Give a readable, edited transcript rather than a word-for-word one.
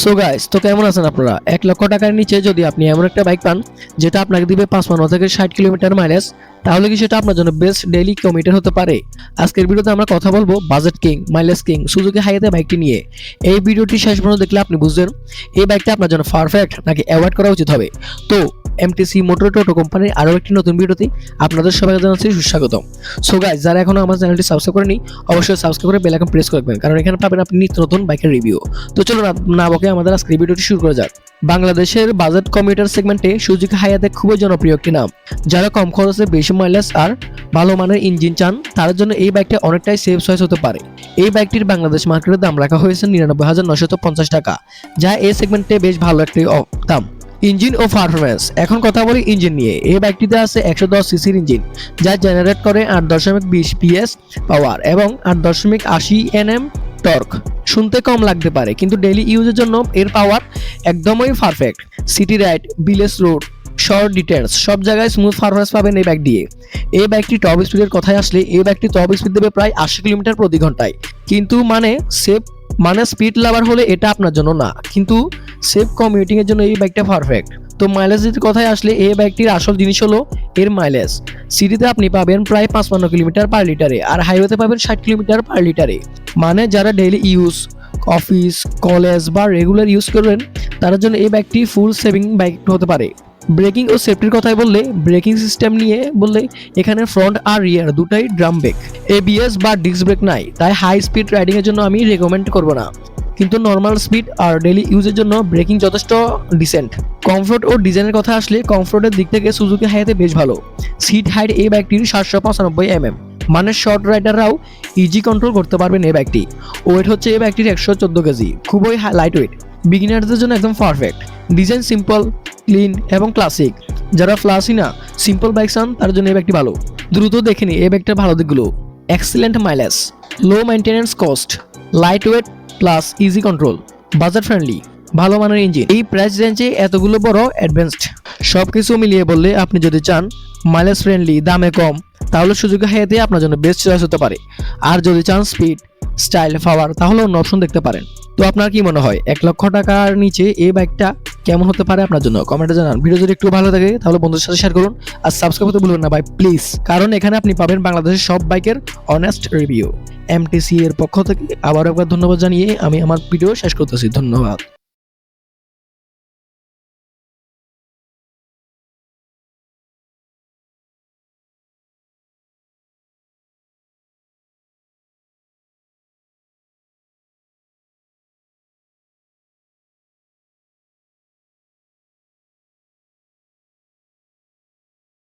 So guys, তো কেমন আছেন আপনারা? 1 লক্ষ টাকার নিচে যদি আপনি এমন একটা বাইক পান যেটা আপনাকে দিবে 55 থেকে 60 কিলোমিটার মাইলেজ, তাহলে কি সেটা আপনার জন্য বেস্ট ডেইলি কমিউটার হতে পারে? আজকের ভিডিওতে আমরা কথা বলবো budget king, mileage king Suzuki হায়াতে বাইকটি নিয়ে। এই ভিডিওটি শেষ পর্যন্ত দেখলে আপনি বুঝবেন এই বাইকটা আপনার জন্য পারফেক্ট নাকি অ্যাভয়েড করা উচিত হবে। তো এমটিসি মোটর টোটো কোম্পানির আরও একটি নতুন ভিডিওতে আপনাদের সবাইকে জানাচ্ছি সুস্বাগতম। সো গাইস, যারা এখনো আমার চ্যানেলটি সাবস্ক্রাইব করেনি অবশ্যই সাবস্ক্রাইব করে বেল আইকন প্রেস করে রাখবেন, কারণ এখানে পাবেন আপনি নিত্য নতুন বাইকের রিভিউ। তো চলুন না বকে আমাদের আজকের ভিডিওটি শুরু করা যাক। বাংলাদেশের বাজেট কমিউটার সেগমেন্টে সুজুকি হায়াতে খুবই জনপ্রিয় একটি নাম। যারা কম খরচে বেশি মাইলেজ আর ভালো মানের ইঞ্জিন চান তাদের জন্য এই বাইকটা অনেকটাই সেফ চয়েস হতে পারে। এই বাইকটির বাংলাদেশ মার্কেটের দাম রাখা হয়েছে 99,950 টাকা, যা এই সেগমেন্টে বেশ ভালো একটি দাম। ইঞ্জিন ও পারফরম্যান্স, এখন কথা বলি ইঞ্জিন নিয়ে। এই বাইকটিতে আছে 110 সিসির ইঞ্জিন, যা জেনারেট করে 8.20 PS পাওয়ার এবং 8.80 Nm টর্ক। শুনতে কম লাগতে পারে, কিন্তু ডেইলি ইউজের জন্য এর পাওয়ার একদমই perfect. City ride, village road, short details সব জায়গায় স্মুথ পারফরম্যান্স পাবেন এই বাইক দিয়ে। এই বাইকটি টপ স্পিডের কথায় আসলে এই বাইকটি টপ স্পিড দেবে প্রায় 80 কিলোমিটার প্রতি ঘন্টায়। কিন্তু স্পিড লাভার হলে এটা আপনার জন্য না, কিন্তু সেফ কমিউটিং এর জন্য এই বাইকটা পারফেক্ট। তো মাইলেজের কথায় আসলে এই বাইকটির আসল জিনিস হলো এর মাইলেজ। সিটিতে আপনি পাবেন প্রায় 55 কিলোমিটার পার লিটারে, আর হাইওয়েতে পাবেন 60 কিলোমিটার পার লিটারে। মানে যারা ডেইলি ইউজ, অফিস, কলেজ বা রেগুলার ইউজ করবেন তার জন্য এই বাইকটি ফুল সেভিং বাইক হতে পারে। ব্রেকিং ও সেফটির কথাই বললে, ব্রেকিং সিস্টেম নিয়ে বললে এখানে ফ্রন্ট আর রিয়ার দুটাই ড্রাম ব্রেক, এবিএস বা ডিস্ক ব্রেক নাই, তাই হাই স্পিড রাইডিং এর জন্য আমি রেকমেন্ড করব না। কিন্তু নর্মাল স্পিড আর ডেইলি ইউজের জন্য ব্রেকিং যথেষ্ট ডিসেন্ট। কমফোর্ট ও ডিজাইনের কথা আসলে কমফোর্টের দিক থেকে সুজুকি হায়াতে বেশ ভালো। সিট হাইট এই বাইকটির 795 mm, মানে শর্ট রাইডাররাও ইজি কন্ট্রোল করতে পারবেন এই বাইকটি। ওয়েট হচ্ছে এই বাইকটির 114 কেজি, খুবই লাইট ওয়েট, বিগিনারদের জন্য একদম পারফেক্ট। ডিজাইন সিম্পল, ক্লিন এবং ক্লাসিক। যারা ফ্লাসি না সিম্পল বাইক চান তার জন্য এই বাইকটি ভালো। দ্রুত দেখে নিই এই বাইকটার ভালো দিকগুলো। Excellent mileage, low maintenance cost, light weight plus easy control, budget friendly, ভালো মানের ইঞ্জিন। এই প্রাইস রেঞ্জে এতগুলো বড় অ্যাডভান্সড সবকিছু মিলিয়ে বললে আপনি যদি চান মাইলেজ ফ্রেন্ডলি, দামে কম, তাহলে সুজুকি হায়াতে আপনার জন্য বেস্ট চয়েস হতে পারে। আর যদি চান স্পিড, স্টাইল, পাওয়ার, তাহলে অন্য অপশন দেখতে পারেন। তো আপনার কি মনে হয় 1 লক্ষ টাকার নিচে এই বাইকটা কেমন হতে পারে আপনার জন্য? কমেন্টে জানান। ভিডিও যদি একটু ভালো থাকে তাহলে বন্ধুদের সাথে শেয়ার করুন, আর সাবস্ক্রাইব করতে ভুলবেন না ভাই প্লিজ, কারণ এখানে আপনি পাবেন বাংলাদেশের সব বাইকের অনেস্ট রিভিউ। এমটিসি এর পক্ষ থেকে আবারও একবার ধন্যবাদ জানিয়ে আমি আমার ভিডিও শেষ করতেছি। ধন্যবাদ।